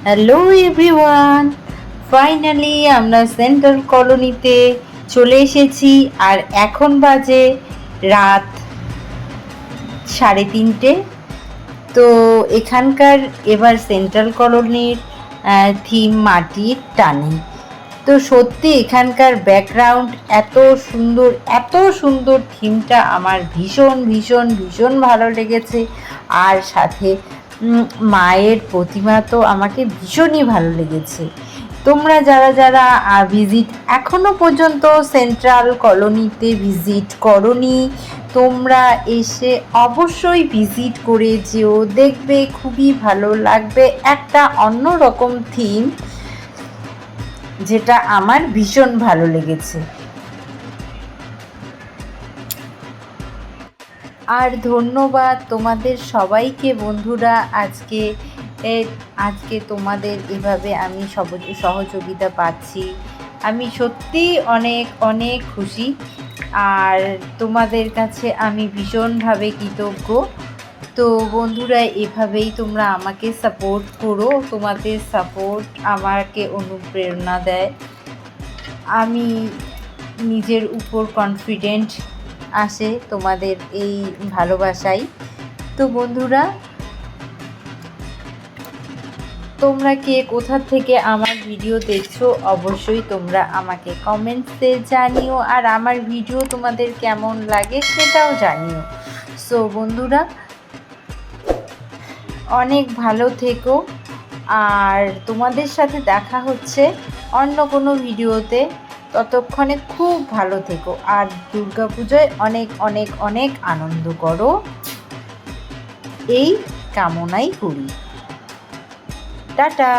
Hello everyone, finally আমরা central কলোনিতে চলে এসেছি। আর এখন বাজে রাত 3:30। তো এখানকার এবার সেন্ট্রাল কলোনির থিম মাটির টানে। তো সত্যি এখানকার ব্যাকগ্রাউন্ড এত সুন্দর থিমটা আমার ভীষণ ভীষণ ভীষণ ভালো লেগেছে। আর সাথে মায়ের প্রতিমা তো আমাকে ভীষণই ভালো লেগেছে। তোমরা যারা যারা এখনো পর্যন্ত সেন্ট্রাল কলোনিতে ভিজিট করনি, তোমরা এসে অবশ্যই ভিজিট করে যেও, দেখবে খুবই ভালো লাগবে। একটা অন্যরকম থিম, যেটা আমার ভীষণ ভালো লেগেছে। আর ধন্যবাদ তোমাদের সবাইকে বন্ধুরা। আজকে তোমাদের এভাবে আমি সহযোগিতা পাচ্ছি, আমি সত্যি অনেক অনেক খুশি। আর তোমাদের কাছে আমি ভীষণভাবে কৃতজ্ঞ। তো বন্ধুরা, এভাবেই তোমরা আমাকে সাপোর্ট করো। তোমাদের সাপোর্ট আমাকে অনুপ্রেরণা দেয়, আমি নিজের উপর কনফিডেন্ট আসে তোমাদের এই ভালোবাসাই। তো বন্ধুরা, তোমরা কে কোথা থেকে আমার ভিডিও দেখছো অবশ্যই তোমরা আমাকে কমেন্টসে জানিও। আর আমার ভিডিও তোমাদের কেমন লাগে সেটাও জানিও। সো বন্ধুরা, অনেক ভালো থেকো। আর তোমাদের সাথে দেখা হচ্ছে অন্য কোনো ভিডিওতে। ততক্ষণে খুব ভালো থেকো। আর দুর্গাপুজোয় অনেক অনেক অনেক আনন্দ করো, এই কামনাই করি। টাটা।